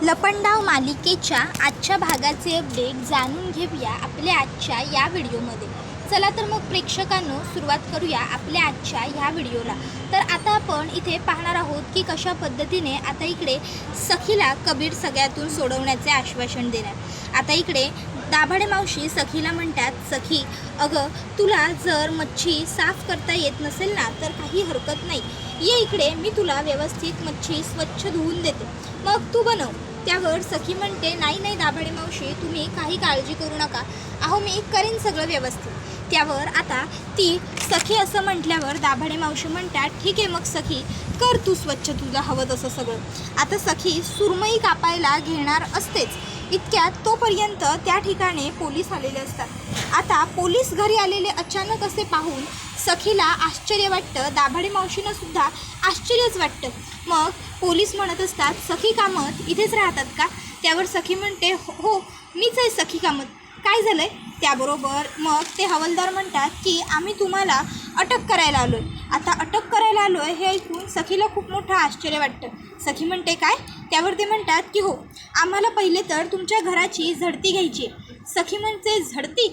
लपंडाव मालिकेच्या आजच्या भागाचे अपडेट जाणून घेऊया आपल्या आजच्या या व्हिडिओमध्ये। चला तर मग प्रेक्षकांनो सुरुवात करूया आपल्या आजच्या ह्या व्हिडिओला। तर आता आपण इथे पाहणार आहोत की कशा पद्धतीने आता इकडे सखीला कबीर सगळ्यातून सोडवण्याचे आश्वासन देणार। आता इकडे दाभाडे मावशी सखीला म्हणतात, सखी अगं तुला जर मच्छी साफ करता येत नसेल ना तर काही हरकत नाही, ये इकडे मी तुला व्यवस्थित मच्छी स्वच्छ धुवून देते, मग तू बनव। त्यावर सखी म्हणते, नाही नाही दाभाडे मावशी तुम्ही काही काळजी करू नका, अहो मी करीन सगळं व्यवस्थित। त्यावर आता ती सखी असं म्हटल्यावर दाभाडे मावशी म्हणतात, ठीक आहे मग सखी कर तू स्वच्छ तुला हवं तसं सगळं। आता सखी सुरमई कापायला घेणार असतेच, इतक्यात तोपर्यंत त्या ठिकाणी पोलीस आलेले असतात। आता पोलीस घरी आलेले अचानक असे पाहून सखीला आश्चर्य वाटतं, दाभाडे मावशींना सुद्धा आश्चर्यच वाटतं। मग पोलीस म्हणत असतात, सखी कामत इथेच राहतात का? त्यावर सखी म्हणते, हो मीच आहे सखी कामत, काय झालं आहे? त्याबरोबर मग ते हवालदार म्हणतात की आम्ही तुम्हाला अटक करायला आलो आहे। आता अटक करायला आलो आहे हे ऐकून सखीला खूप मोठं आश्चर्य वाटतं। सखी म्हणते, काय? त्यावर ते म्हणतात की हो आम्हाला पहिले तर तुमच्या घराची झडती घ्यायची आहे। सखी म्हणते, झडती?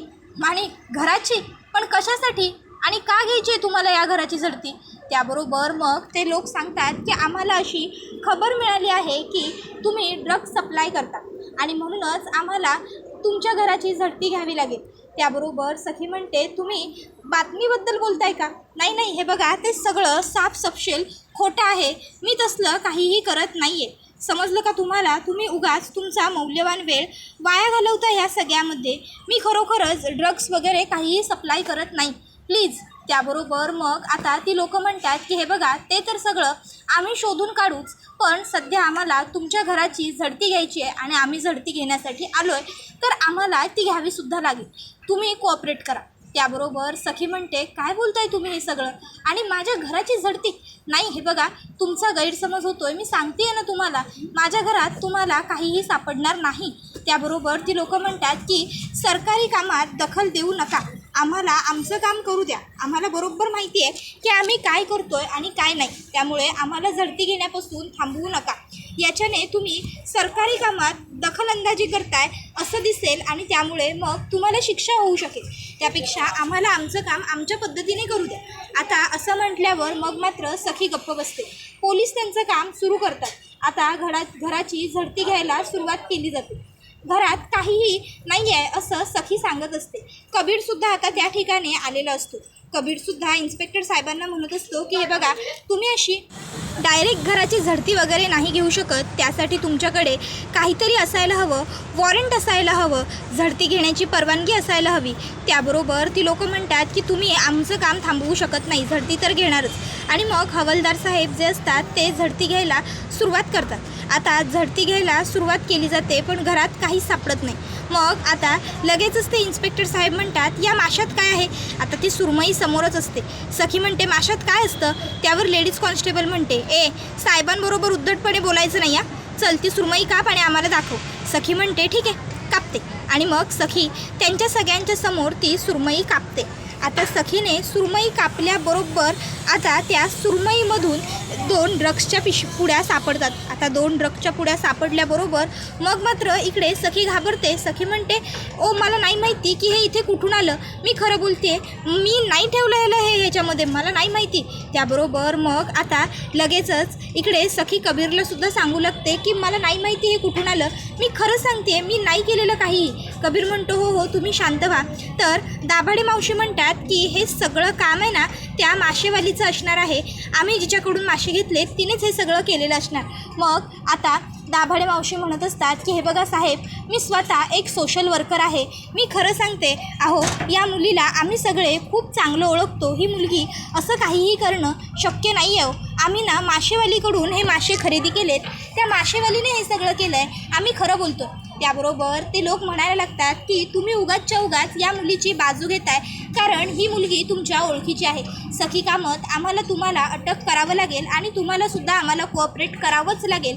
आणि घराची पण कशासाठी आणि का घ्यायची आहे तुम्हाला या घराची झडती? त्याबरोबर मग ते लोक सांगतात की आम्हाला अशी खबर मिळाली आहे की तुम्ही ड्रग्ज सप्लाय करता आणि म्हणूनच आम्हाला तुमच्या घराची झडती घ्यावी लागेल। त्याबरोबर सखी म्हणते, तुम्ही बातमीबद्दल बोलताय का? नाही नाही हे बघा ते सगळं साफ सपशेल खोटं आहे, मी तसलं काहीही करत नाही आहे, समजलं का तुम्हाला? तुम्ही उगाच तुमचा मौल्यवान वेळ वाया घालवता ह्या सगळ्यामध्ये, मी खरोखरच ड्रग्स वगैरे काहीही सप्लाय करत नाही, प्लीज। त्याबरोबर मग आता ती लोक म्हणतात की हे बघा ते तर सगळं आम्ही शोधून काढूच, पण सध्या आम्हाला तुमच्या घराची झडती घ्यायची आहे आणि आम्ही झडती घेण्यासाठी आलो आहे, तर आम्हाला ती घ्यावीसुद्धा लागेल, तुम्ही कोऑपरेट करा। त्याबरोबर सखी म्हणते, काय बोलताय तुम्ही हे सगळं आणि माझ्या घराची झडती? नाही हे बघा तुमचा गैरसमज होतोय, मी सांगते आहे ना तुम्हाला, माझ्या घरात तुम्हाला काहीही सापडणार नाही। त्याबरोबर ती लोक म्हणतात की सरकारी कामात दखल देऊ नका, आम्हाला आमचं काम करू द्या, आम्हाला बरोबर माहिती आहे की आम्ही काय करतोय आणि काय नाही, त्यामुळे आम्हाला झडती घेण्यापासून थांबवू नका। याच्याने तुम्ही सरकारी कामात दखलंदाजी करताय असं दिसेल आणि त्यामुळे मग तुम्हाला शिक्षा होऊ शकेल, त्यापेक्षा आम्हाला आमचं काम आमच्या पद्धतीने करू द्या। आता असं म्हटल्यावर मग मात्र सखी गप्प बसते। पोलीस त्यांचं काम सुरू करतात। आता घराची झडती घ्यायला सुरुवात केली जाते। घरात काहीही नाही आहे असं सखी सांगत असते। कबीरसुद्धा आता त्या ठिकाणी आलेला असतो। कबीरसुद्धा इन्स्पेक्टर साहेबांना म्हणत असतो की हे बघा तुम्ही अशी डायरेक्ट घराची झडती वगैरे नाही घेऊ शकत, त्यासाठी तुमच्याकडे काहीतरी असायला हवं, वॉरंट असायला हवं, झडती घेण्याची परवानगी असायला हवी। त्याबरोबर ती लोक म्हणतात की तुम्ही आमचं काम थांबवू शकत नाही, झडती तर घेणारच। आणि मग हवालदार साहेब जे असतात ते झडती घ्यायला सुरुवात करतात। आता झडती घ्यायला सुरुवात केली जाते पण घरात काहीच सापडत नाही। मग आता लगेचच ते इन्स्पेक्टर साहेब म्हणतात, या माशात काय आहे? आता ती सुरमई समोरच असते। सखी म्हणते, माशात काय असतं? त्यावर लेडीज कॉन्स्टेबल म्हणते, साहेबांबरोबर उद्धटपणे बोलायचं नाही या, चल ती सुरमई काप आणि आम्हाला दाखव। सखी म्हणते, ठीक आहे कापते। आणि मग सखी त्यांच्या सगळ्यांच्या समोर ती सुरमई कापते। आता सखीने सुरमई कापल्याबरोबर आता त्या सुरमईमधून 2 ड्रग्सच्या पुड्या सापडतात। आता 2 ड्रग्सच्या पुड्या सापडल्याबरोबर मग मात्र इकडे सखी घाबरते। सखी म्हणते, ओ मला नाही माहिती की हे इथे कुठून आलं, मी खरं बोलते, मी नाही ठेवलं हे ह्याच्यामध्ये, मला नाही माहिती। त्याबरोबर मग आता लगेचच इकडे सखी कबीरलासुद्धा सांगू लागते की मला नाही माहिती हे कुठून आलं, मी खरं सांगते मी नाही केलेलं काहीही। कबीर म्हणतो, हो हो तुम्ही शांत व्हा। तर दाभाडे मावशी म्हणतात की हे सगळं काम आहे ना त्या माशेवालीचं असणार आहे, आम्ही जिच्याकडून मासे घेतले तिनेच हे सगळं केलेलं असणार। मग आता दाभाडे मावशी म्हणत असतात की हे बघा साहेब, मी स्वतः एक सोशल वर्कर आहे, मी खरं सांगते, अहो या मुलीला आम्ही सगळे खूप चांगलं ओळखतो, ही मुलगी असं काहीही करणं शक्य नाही आहे। आम्ही ना माशेवालीकडून हे मासे खरेदी केलेत, त्या माशेवालीने हे सगळं केलं आहे, आम्ही खरं बोलतो। त्याबरोबर ते लोक म्हणायला लागतात की तुम्ही उगाचच्या उगाच या मुलीची बाजू घेताय, कारण ही मुलगी तुमच्या ओळखीची आहे। सखी कामत आम्हाला तुम्हाला अटक करावं लागेल आणि तुम्हालासुद्धा आम्हाला कोऑपरेट करावंच लागेल,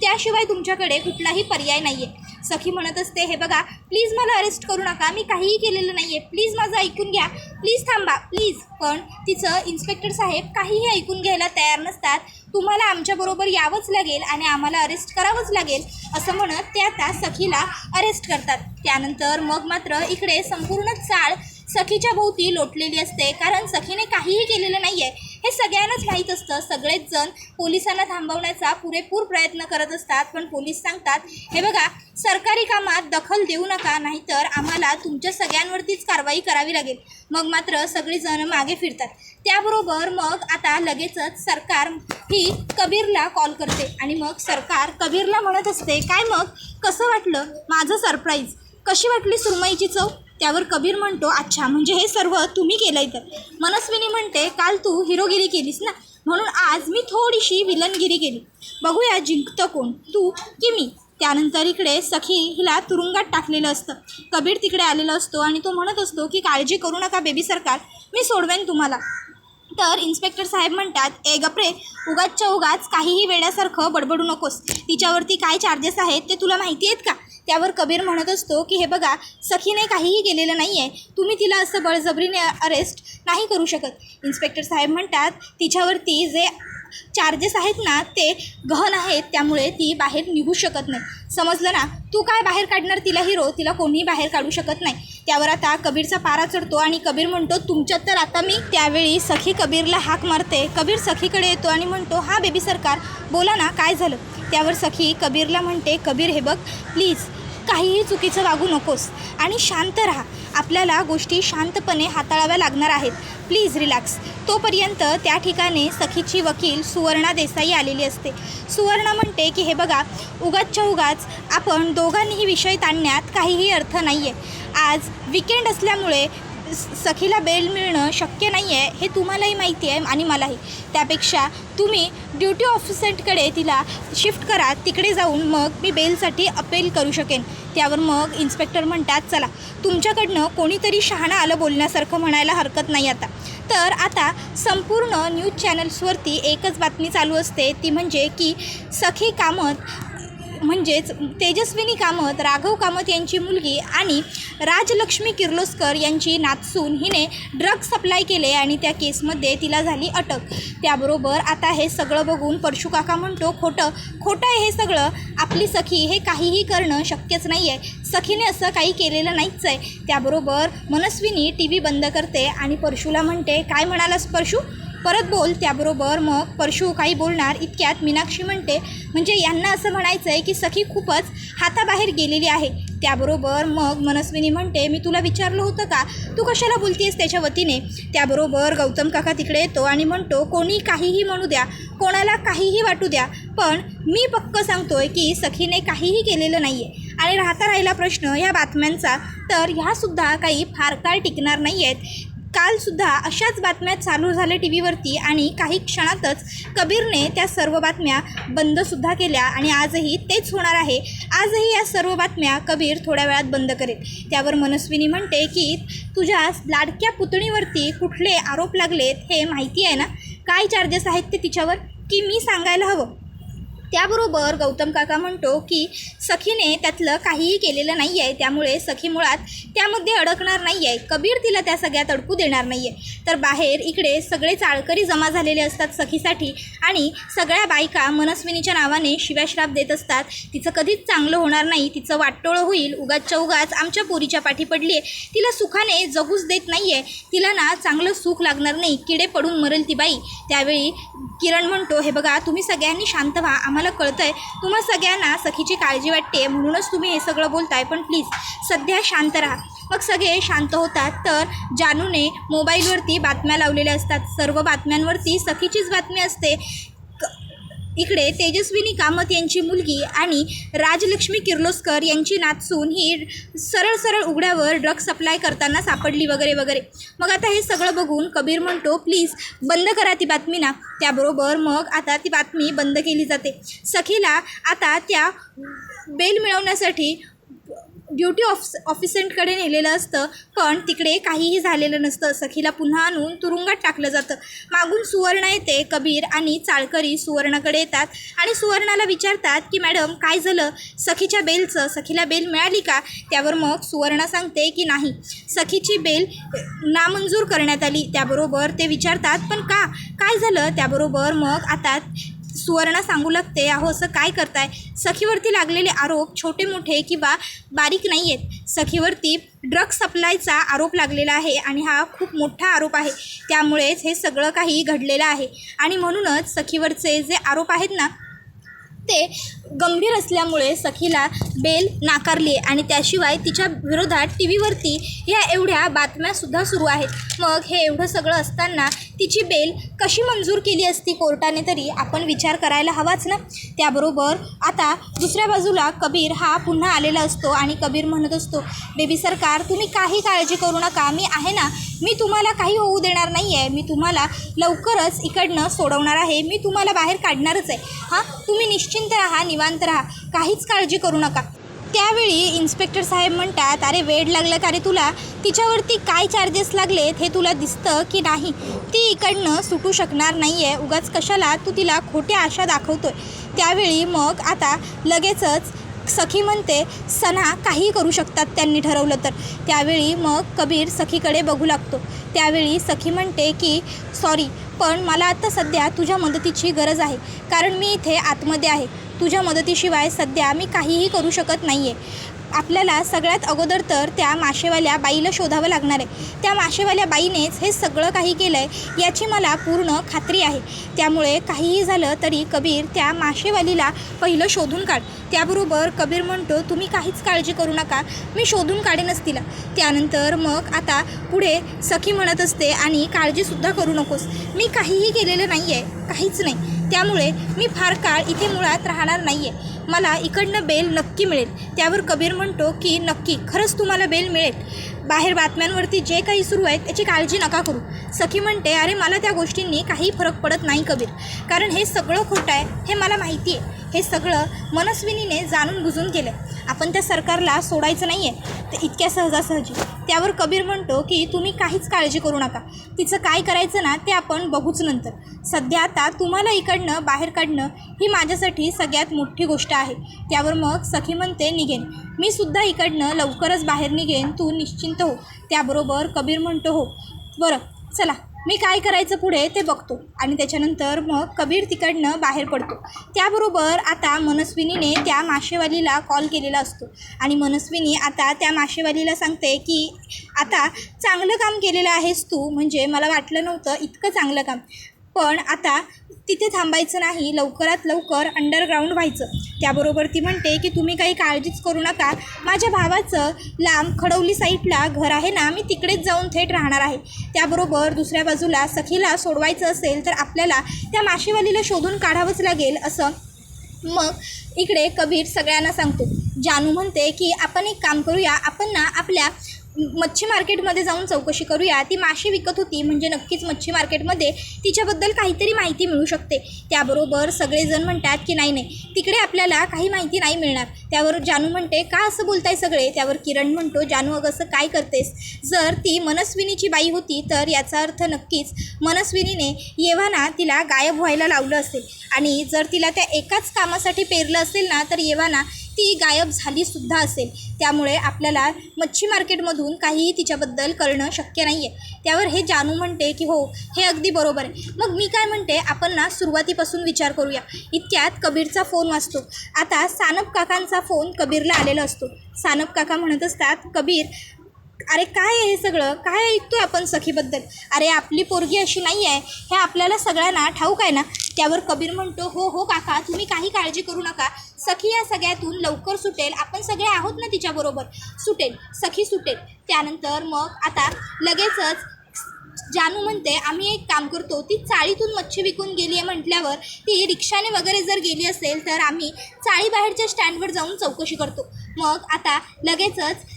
त्याशिवाय तुमच्याकडे कुठलाही पर्याय नाही आहे। सखी म्हणत असते, हे बघा प्लीज मला अरेस्ट करू नका, मी काहीही केलेलं नाही आहे, प्लीज माझं ऐकून घ्या, प्लीज थांबा प्लीज. पण तिचं इन्स्पेक्टर साहेब काहीही ऐकून घ्यायला तयार नसतात. तुम्हाला आमच्याबरोबर यावंच लागेल आणि आम्हाला अरेस्ट करावंच लागेल असं म्हणत ते आता सखीला अरेस्ट करतात. त्यानंतर मग मात्र इकडे संपूर्ण चाळ सखीच्या भोवती लोटलेली असते, कारण सखीने काहीही केलेलं नाही आहे हे सगळ्यांनाच माहीत असतं. सगळेच जण पोलिसांना थांबवण्याचा पुरेपूर प्रयत्न करत असतात, पण पोलीस सांगतात, हे बघा सरकारी कामात दखल देऊ नका, नाहीतर आम्हाला तुमच्या सगळ्यांवरतीच कारवाई करावी लागेल. मग मात्र सगळेजण मागे फिरतात. त्याबरोबर मग आता लगेचच सरकार ही कबीरला कॉल करते आणि मग सरकार कबीरला म्हणत असते, काय मग कसं वाटलं माझं सरप्राईज, कशी वाटली सुरमईची चव. त्यावर कबीर म्हणतो, अच्छा म्हणजे हे सर्व तुम्ही केलं आहे. तर मनस्विनी म्हणते, काल तू हिरोगिरी केलीस ना, म्हणून आज मी थोडीशी विलनगिरी केली, बघूया जिंकतं कोण, तू की मी. त्यानंतर इकडे सखी हिला तुरुंगात टाकलेलं असतं. कबीर तिकडे आलेला असतो आणि तो म्हणत असतो की काळजी करू नका बेबी सरकार, मी सोडवेन तुम्हाला. तर इन्स्पेक्टर साहेब म्हणतात, ए गप्रे, उगाचच्या उगाच काहीही वेड्यासारखं बडबडू नकोस, तिच्यावरती काय चार्जेस आहेत ते तुला माहिती आहेत का. त्यावर कबीर म्हणत असतो की हे बघा सखीने काहीही केलेलं नाही आहे, तुम्ही तिला असं बळजबरीने अरेस्ट नाही करू शकत. इन्स्पेक्टर साहेब म्हणतात, तिच्यावरती जे चार्जेस आहेत ना ते गहन आहेत, त्यामुळे ती बाहेर निघू शकत नाही, समजलं ना. तू काय बाहेर काढणार तिला हिरो, तिला कोणीही बाहेर काढू शकत नाही. त्यावर आता कबीरचा पारा चढतो आणि कबीर म्हणतो, तुमच्यात तर आता मी. त्यावेळी सखी कबीरला हाक मारते. कबीर सखीकडे येतो आणि म्हणतो, हा बेबी सरकार बोला ना काय झालं. त्यावर सखी कबीरला म्हणते, कबीर हे बघ प्लीज काहीही चुकीचं वागू नकोस आणि शांत राहा, आपल्याला गोष्टी शांतपणे हाताळाव्या लागणार आहेत, प्लीज रिलॅक्स. तोपर्यंत त्या ठिकाणी सखीची वकील सुवर्णा देसाई आलेली असते. सुवर्णा म्हणते की हे बघा उगाचच्या उगाच आपण दोघांनीही विषय ताणण्यात काहीही अर्थ नाही आहे. आज विकेंड असल्यामुळे सखीला बेल मिळणं शक्य नाही आहे, हे तुम्हालाही माहिती आहे आणि मलाही. त्यापेक्षा तुम्ही ड्युटी ऑफिसरकडे तिला शिफ्ट करा, तिकडे जाऊन मग मी बेलसाठी अपील करू शकेन. त्यावर मग इन्स्पेक्टर म्हणतात, चला तुमच्याकडनं कोणीतरी शहाणा आलं बोलण्यासारखं म्हणायला हरकत नाही आता. तर आता संपूर्ण न्यूज चॅनल्सवरती एकच बातमी चालू असते, ती म्हणजे की सखी कामत म्हणजेच तेजस्विनी कामत, राघव कामत यांची मुलगी आणि राजलक्ष्मी किर्लोस्कर यांची नातसून हिने ड्रग सप्लाय केले आणि त्या केसमध्ये तिला झाली अटक. त्याबरोबर आता हे सगळं बघून परशू काका म्हणतो, खोटं आहे हे सगळं, आपली सखी हे काहीही करणं शक्यच नाही आहे, सखीने असं काही केलेलं नाहीच आहे. त्याबरोबर मनस्विनी टी व्ही बंद करते आणि परशूला म्हणते, काय म्हणालास परशू, परत बोल. त्याबरोबर मग परशू काही बोलणार इतक्यात मीनाक्षी म्हणते, म्हणजे यांना असं म्हणायचं आहे की सखी खूपच हाताबाहेर गेलेली आहे. त्याबरोबर मग मनस्विनी म्हणते, मी तुला विचारलं होतं का, तू कशाला बोलतीयस त्याच्या वतीने. त्याबरोबर गौतम काका तिकडे येतो आणि म्हणतो, कोणी काहीही म्हणू द्या, कोणाला काहीही वाटू द्या, पण मी पक्क सांगतोय की सखीने काहीही केलेलं नाही आहे. आणि राहिला प्रश्न ह्या बातम्यांचा, तर ह्यासुद्धा काही फार काळ टिकणार नाही आहेत. कालसुद्धा अशाच बातम्या चालू झाल्या टी व्हीवरती आणि काही क्षणातच कबीरने त्या सर्व बातम्या बंदसुद्धा केल्या आणि आजही तेच होणार आहे. आजही या सर्व बातम्या कबीर थोड्या वेळात बंद करेल. त्यावर मनस्विनी म्हणते की तुझ्या लाडक्या पुतणीवरती कुठले आरोप लागलेत हे माहिती आहे ना, काय चार्जेस आहेत ते तिच्यावर, की मी सांगायला हवं. त्याबरोबर गौतम काका म्हणतो की सखीने त्यातलं काहीही केलेलं नाही आहे, त्यामुळे सखी मुळात त्यामध्ये अडकणार नाही आहे, कबीर तिला त्या सगळ्यात अडकू देणार नाही आहे. तर बाहेर इकडे सगळे चाळकरी जमा झालेले असतात सखीसाठी आणि सगळ्या बायका मनस्विनीच्या नावाने शिव्याश्राप देत असतात. तिचं कधीच चांगलं होणार नाही, तिचं वाटोळं होईल, उगाचच्या उगाच आमच्या पोरीच्या पाठी पडली आहे, तिला सुखाने जगूच देत नाही आहे, तिला ना चांगलं सुख लागणार नाही, किडे पडून मरेल ती बाई. त्यावेळी किरण म्हणतो, हे बघा तुम्ही सगळ्यांनी शांत व्हा, आम्हाला कळतंय तुम्हा सगळ्यांना सखीची काळजी वाटते म्हणूनच तुम्ही हे सगळं बोलताय, पण प्लीज सध्या शांत राहा. मग सगळे शांत होतात. तर जानूने मोबाईलवरती बातम्या लावलेल्या असतात, सर्व बातम्यांवरती सखीचीच बातमी असते. इकडे तेजस्विनी कामत यांची मुलगी आणि राजलक्ष्मी किर्लोस्कर यांची नातसून ही सरळ उघड्यावर ड्रग सप्लाय करताना सापडली वगैरे वगैरे. मग आता हे सगळं बघून कबीर म्हणतो, प्लीज बंद करा ती बातमी ना. त्याबरोबर मग आता ती बातमी बंद केली जाते. सखीला आता त्या बेल मिळवण्यासाठी ड्युटी ऑफिसंटकडे नेलेलं असतं, पण तिकडे काहीही झालेलं नसतं. सखीला पुन्हा आणून तुरुंगात टाकलं जातं. मागून सुवर्णा येते. कबीर आणि चाळकरी सुवर्णाकडे येतात आणि सुवर्णाला विचारतात की मॅडम काय झालं, सखीला बेल मिळाली का? त्यावर मग सुवर्णा सांगते की नाही, सखीची बेल नामंजूर करण्यात आली. त्याबरोबर ते विचारतात पण का, काय झालं? त्याबरोबर मग आता सुवर्णा सांगू लागते, अहो असं काय करताय, सखीवरती लागलेले आरोप छोटे मोठे किंवा बारीक नाही आहेत. सखीवरती ड्रग सप्लायचा आरोप लागलेला आहे आणि हा खूप मोठा आरोप आहे. त्यामुळेच हे सगळं काही घडलेलं आहे आणि म्हणूनच सखीवरचे जे आरोप आहेत ना ते गंभीर असल्यामुळे सखीला बेल नाकारली आहे आणि त्याशिवाय तिच्या विरोधात टी व्हीवरती ह्या एवढ्या बातम्यासुद्धा सुरू आहेत. मग हे एवढं सगळं असताना तिची बेल कशी मंजूर केली असती कोर्टाने, तरी आपण विचार करायला हवाच ना. त्याबरोबर आता दुसऱ्या बाजूला कबीर हा पुन्हा आलेला असतो आणि कबीर म्हणत असतो, बेबी सरकार तुम्ही काही काळजी करू नका, मी आहे ना, मी तुम्हाला काही होऊ देणार नाही आहे, मी तुम्हाला लवकरच इकडनं सोडवणार आहे, मी तुम्हाला बाहेर काढणारच आहे. हां, तुम्ही निश्चिंत राहा, निवांत राहा, काहीच काळजी करू नका. त्यावेळी इन्स्पेक्टर साहेब म्हणतात, अरे वेड लागलं का रे तुला, तिच्यावरती काय चार्जेस लागलेत हे तुला दिसतं की नाही? ती इकडनं सुटू शकणार नाही आहे, उगाच कशाला तू तिला खोट्या आशा दाखवतोय. त्यावेळी मग आता लगेचच सखी म्हणते, सना काही करू शकतात त्यांनी ठरवलं तर. त्यावेळी मग कबीर सखीकडे बघू लागतो. त्यावेळी सखी म्हणते की सॉरी, पण मला आता सध्या तुझ्या मदतीची गरज आहे, कारण मी इथे आतमध्ये आहे. तुझ्या मदतीशिवाय सध्या मी काहीही करू शकत नाही आहे. आपल्याला सगळ्यात अगोदर तर त्या माशेवाल्या बाईला शोधावं लागणार आहे. त्या माशेवाल्या बाईनेच हे सगळं काही केलं आहे याची मला पूर्ण खात्री आहे. त्यामुळे काहीही झालं तरी कबीर त्या माशेवालीला पहिलं शोधून काढ. त्याबरोबर कबीर म्हणतो, तुम्ही काहीच काळजी करू नका, मी शोधून काढेनच तिला. त्यानंतर मग आता पुढे सखी म्हणत असते, आणि काळजीसुद्धा करू नकोस, मी काहीही केलेलं नाही आहे, काहीच नाही. त्यामुळे मी फार काळ इथे मुळात राहणार नाही आहे, मला इकडनं बेल नक्की मिळेल. त्यावर कबीर म्हणतो की नक्की, खरंच तुम्हाला बेल मिळेल. बाहेर बातम्यांवरती जे काही सुरू आहे त्याची काळजी नका करू. सखी म्हणते, अरे मला त्या गोष्टींनी काही फरक पडत नाही कबीर, कारण हे सगळं खोटं आहे हे मला माहिती आहे. हे सगळं मनस्विनीने जाणून बुजून केलं. आपण त्या सरकारला सोडायचं नाही आहे ते इतक्या सहजासहजी. त्यावर कबीर म्हणतो की तुम्ही काहीच काळजी करू नका, तिचं काय करायचं ना ते आपण बघूच नंतर. सध्या आता तुम्हाला इकडनं बाहेर काढणं ही माझ्यासाठी सगळ्यात मोठी गोष्ट आहे. त्यावर मग सखी म्हणते, निघेन मी सुद्धा इकडनं लवकरच बाहेर निघेन, तू निश्चिंत हो. त्याबरोबर कबीर म्हणतो, हो बरं चला, मी काय करायचं पुढे ते बघतो. आणि त्याच्यानंतर मग कबीर तिकडनं बाहेर पडतो. त्याबरोबर आता मनस्विनीने त्या माशेवालीला कॉल केलेला असतो आणि मनस्विनी आता त्या माशेवालीला सांगते की आता चांगलं काम केलेलं आहेस तू, म्हणजे मला वाटलं नव्हतं इतकं चांगलं काम, पण आता तिथे थांबायचं नाही, लवकरात लवकर अंडरग्राऊंड व्हायचं. त्याबरोबर ती म्हणते की तुम्ही काही काळजीच करू नका, माझ्या भावाचं लांब खडवली साईडला घर आहे ना, मी तिकडेच जाऊन थेट राहणार आहे. त्याबरोबर दुसऱ्या बाजूला सखीला सोडवायचं असेल तर आपल्याला त्या माशेवालीला शोधून काढावंच लागेल असं मग इकडे कबीर सगळ्यांना सांगतो. जानू म्हणते की आपण एक काम करूया, आपण ना आपल्या मच्छी मार्केटमध्ये जाऊन चौकशी करूया, ती मासे विकत होती, म्हणजे नक्कीच मच्छी मार्केटमध्ये तिच्याबद्दल काहीतरी माहिती मिळू शकते. त्याबरोबर सगळेजण म्हणतात की नाही नाही, तिकडे आपल्याला काही माहिती नाही मिळणार. त्यावर जानू म्हणते, का असं बोलताय सगळे? त्यावर किरण म्हणतो, जानू अगं असं काय करतेस, जर ती मनस्विनीची बाई होती तर याचा अर्थ नक्कीच मनस्विनीने येवाना तिला गायब व्हायला लावलं असेल, आणि जर तिला त्या एकाच कामासाठी पेरलं असेल ना तर येवाना ती गायब झालीसुद्धा असेल. त्यामुळे आपल्याला मच्छी मार्केटमधून काहीही तिच्याबद्दल कळणं शक्य नाही आहे. त्यावर हे जानू म्हणते की हो, हे अगदी बरोबर आहे. मग मी काय म्हणते, आपण ना सुरुवातीपासून विचार करूया. इतक्यात कबीरचा फोन वाजतो. आता सानप काकांचा फोन कबीरला आलेला असतो. सानप काका म्हणत असतात, कबीर अरे काय आहे हे सगळं, काय ऐकतोय आपण सखीबद्दल? अरे आपली पोरगी अशी नाही आहे हे आपल्याला सगळ्यांना ठाऊक आहे ना. त्यावर कबीर म्हणतो, हो हो काका, तुम्ही काही काळजी करू नका, सखी या सगळ्यातून लवकर सुटेल, आपण सगळे आहोत ना तिच्याबरोबर, सुटेल, सखी सुटेल. त्यानंतर मग आता लगेचच जानू म्हणते, आम्ही एक काम करतो, ती चाळीतून मच्छी विकून गेली आहे म्हटल्यावर ती रिक्षाने वगैरे जर गेली असेल तर आम्ही चाळीबाहेरच्या स्टँडवर जाऊन चौकशी करतो. मग आता लगेचच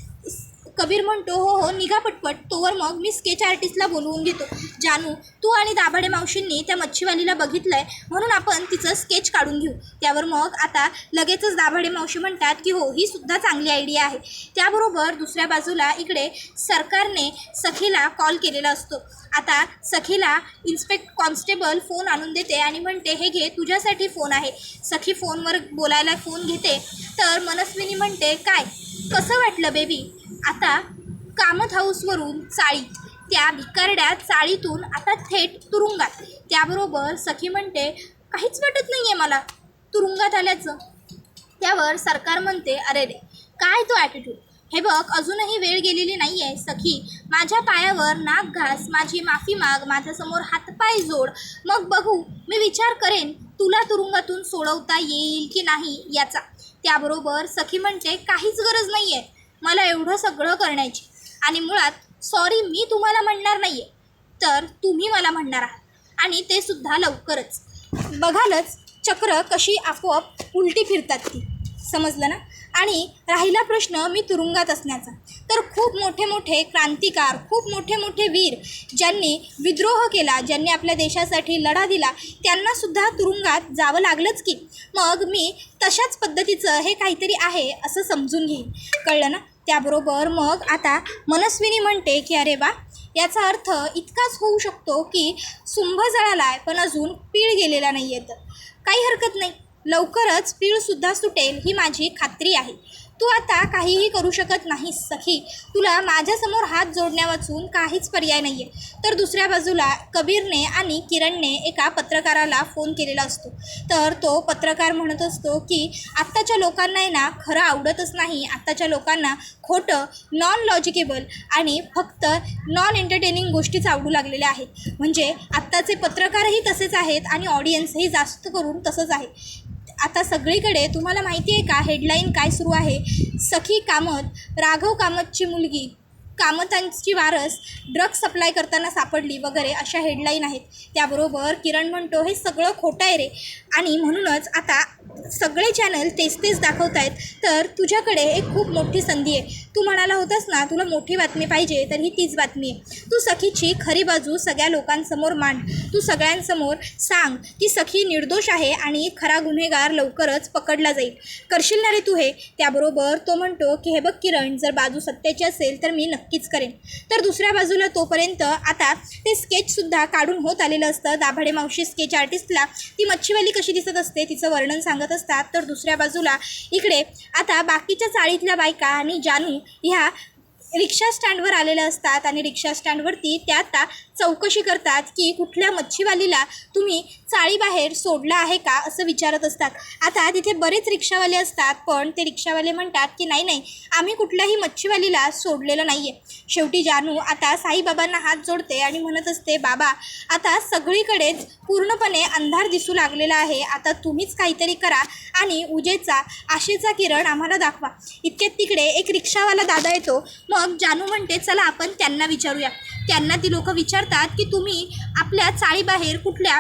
कबीर म्हणतो हो हो निघा पटपट. तोवर मग मी स्केच आर्टिस्टला बोलवून घेतो. जानू, तू आणि दाभाडे मावशींनी त्या मच्छीवालीला बघितलंय म्हणून आपण तिचं स्केच काढून घेऊ. त्यावर मग आता लगेचच दाभाडे मावशी म्हणतात की हो ही सुद्धा चांगली आयडिया आहे. त्याबरोबर दुसऱ्या बाजूला इकडे सरकारने सखीला कॉल केलेला असतो. आता सखीला इन्स्पेक्टर कॉन्स्टेबल फोन आणून देते आणि म्हणते हे घे तुझ्यासाठी फोन आहे. सखी फोनवर बोलायला फोन घेते तर मनस्विनी म्हणते काय कसं वाटलं बेबी? आता कामत हाऊसवरून चाळीत, त्या भिकारड्या चाळीतून आता थेट तुरुंगात. त्याबरोबर सखी म्हणते काहीच वाटत नाही आहे मला तुरुंगात आल्याचं. त्यावर सरकार म्हणते अरे रे काय तो ॲटिट्यूड. हे बघ अजूनही वेळ गेलेली नाही आहे सखी. माझ्या पायावर नाक घास, माझी माफी माग, माझ्यासमोर हातपाय जोड, मग बघू मी विचार करेन तुला तुरुंगातून सोडवता येईल की नाही याचा. त्याबरोबर सखी म्हणते काहीच गरज नाही आहे मला एवढं सगळं करण्याची. आणि मुळात सॉरी मी तुम्हाला म्हणणार नाही आहे तर तुम्ही मला म्हणणार आहात आणि ते सुद्धा लवकरच. बघालच चक्र कशी आपोआप उलटी फिरतात ती. समजलं ना? आणि राहिला प्रश्न मी तुरुंगात असण्याचा, तर खूप मोठे मोठे क्रांतिकार, खूप मोठे मोठे वीर ज्यांनी विद्रोह केला, ज्यांनी आपल्या देशासाठी लढा दिला, त्यांनासुद्धा तुरुंगात जावं लागलंच की. मग मी तशाच पद्धतीचं हे काहीतरी आहे असं समजून घेईन. कळलं ना? त्याबरोबर मग आता मनस्विनी म्हणते की अरे वा याचा अर्थ इतकाच होऊ शकतो की सुंभ जळाला आहे पण अजून पीळ गेलेला नाही आहे. तर काही हरकत नाही, लवकरच पीळसुद्धा सुटेल ही माझी खात्री आहे. तू आता काहीही करू शकत नाहीस सखी. तुला माझ्यासमोर हात जोडण्या वाचून काहीच पर्याय नाही आहे. तर दुसऱ्या बाजूला कबीरने आणि किरणने एका पत्रकाराला फोन केलेला असतो. तर तो पत्रकार म्हणत असतो की आत्ताच्या लोकांना आहे ना खरं आवडतच नाही. आत्ताच्या लोकांना खोटं, नॉन लॉजिकेबल आणि फक्त नॉन एंटरटेनिंग गोष्टीच आवडू लागलेल्या आहेत. म्हणजे आत्ताचे पत्रकारही तसेच आहेत आणि ऑडियन्सही जास्त करून तसंच आहे. आता सगळीकडे तुम्हाला माहिती आहे का हेडलाईन काय सुरू आहे? सखी कामत, राघव कामतची मुलगी कामतांची वारस ड्रग्ज सप्लाय करताना सापडली वगैरे अशा हेडलाईन आहेत. त्याबरोबर किरण म्हणतो हे सगळं खोटं आहे रे आणि म्हणूनच आता सगळे चॅनल तेच दाखवत आहेत. तर तुझ्याकडे एक खूप मोठी संधी आहे. तू म्हणाला होतास ना तुला मोठी बातमी पाहिजे तर ही तीच बातमी आहे. तू सखीची खरी बाजू सगळ्या लोकांसमोर मांड. तू सगळ्यांसमोर सांग की सखी निर्दोष आहे आणि खरा गुन्हेगार लवकरच पकडला जाईल. करशील ना रे तू हे? त्याबरोबर तो म्हणतो की हे बघ किरण जर बाजू सत्याची असेल तर मी नक्कीच करेन. तर दुसऱ्या बाजूला तोपर्यंत आता ते स्केचसुद्धा काढून होत आलेलं असतं. दाभाडे मावशी स्केच आर्टिस्टला ती मच्छीवाली कशी दिसत असते तिचं वर्णन सांगत असतात. तर दुसऱ्या बाजूला इकडे आता बाकीच्या चाळीतल्या बायका आणि जानू ह्या रिक्षा स्टँडवर आलेल्या असतात आणि रिक्षा स्टँडवरती त्या आता चौकशी करतात की कुठल्या मच्छीवालीला तुम्ही चाळीबाहेर सोडलं आहे का असं विचारत असतात. आता तिथे बरेच रिक्षावाले असतात पण ते रिक्षावाले म्हणतात की नाही आम्ही कुठल्याही मच्छीवालीला सोडलेलं नाही आहे. शेवटी जानू आता साईबाबांना हात जोडते आणि म्हणत असते बाबा आता सगळीकडेच पूर्णपणे अंधार दिसू लागलेला आहे. आता तुम्हीच काहीतरी करा आणि उजेचा आशेचा किरण आम्हाला दाखवा. इतक्यात तिकडे एक रिक्षावाला दादा येतो. मग जानू म्हणते चला आपण त्यांना विचारूया. त्यांना ती लोक विचारतात की तुम्ही आपल्या चाळीबाहेर कुठल्या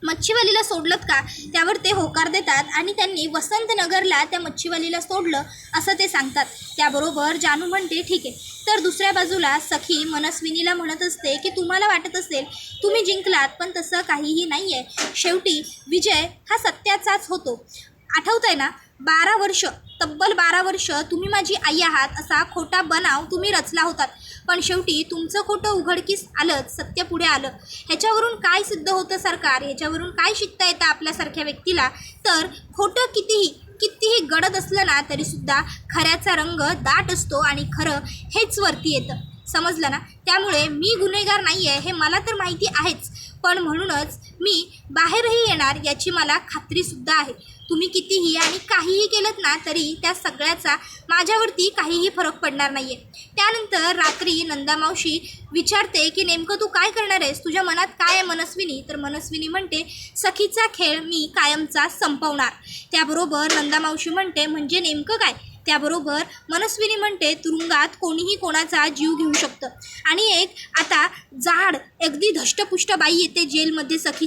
मच्छीवालीला सोडलं का? त्यावर ते होकार देतात आणि त्यांनी वसंतनगरला त्या मच्छीवालीला सोडलं असं ते सांगतात. त्याबरोबर जानू म्हणते ठीक आहे. तर दुसऱ्या बाजूला सखी मनस्विनीला म्हणत असते की तुम्हाला वाटत असेल तुम्ही जिंकलात पण तसं काहीही नाही आहे. शेवटी विजय हा सत्याचाच होतो. आठवतं आहे ना 12 वर्ष तब्बल 12 वर्ष तुम्ही माझी आई आहात असा खोटा बनाव तुम्ही रचला होतात. पण शेवटी तुमचं खोटं उघडकीस आलंच, सत्य पुढे आलं. ह्याच्यावरून काय सिद्ध होतं सरकार? ह्याच्यावरून काय शिकता येतं आपल्यासारख्या व्यक्तीला? तर खोटं कितीही गडद असलं ना तरीसुद्धा खऱ्याचा रंग दाट असतो आणि खरं हेच वरती येतं. समजलं ना? त्यामुळे मी गुन्हेगार नाही आहे हे मला तर माहिती आहेच पण म्हणूनच मी बाहेरही येणार याची मला खात्रीसुद्धा आहे. तुम्ही कितीही आणि काहीही केलं ना तरी त्या सगळ्याचा माझ्यावरती काहीही फरक पडणार नाही आहे. त्यानंतर रात्री नंदामावशी विचारते की नेमकं तू काय करणार आहेस? तुझ्या मनात काय आहे मनस्विनी? तर मनस्विनी म्हणते सखीचा खेळ मी कायमचा संपवणार. त्याबरोबर नंदामावशी म्हणते म्हणजे नेमकं काय? त्याबरोबर मनस्विनी म्हणते तुरुंगात कोणीही कोणाचा जीव घेऊ शकतं. आणि एक आता जाड अगदी धष्टपुष्ट बाई येते जेलमध्ये सखी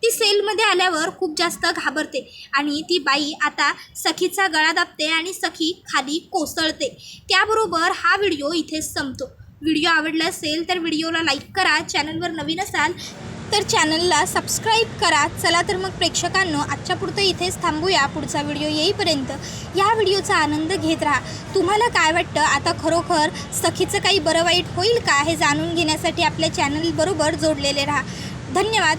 ती सेलमध्ये आल्यावर खूप जास्त घाबरते आणि ती बाई आता सखीचा गळा दाबते आणि सखी खाली कोसळते. त्याबरोबर हा व्हिडिओ इथेच संपतो. व्हिडिओ आवडला असेल तर व्हिडिओला लाईक करा. चॅनलवर नवीन असाल तर चॅनलला सबस्क्राईब करा. चला तर मग प्रेक्षकांनो आजच्या पुरतं इथेच थांबूया. पुढचा व्हिडिओ येईपर्यंत या व्हिडिओचा आनंद घेत राहा. तुम्हाला काय वाटतं आता खरोखर सखीचं काही बरं वाईट होईल का हे जाणून घेण्यासाठी आपल्या चॅनलबरोबर जोडलेले राहा. धन्यवाद.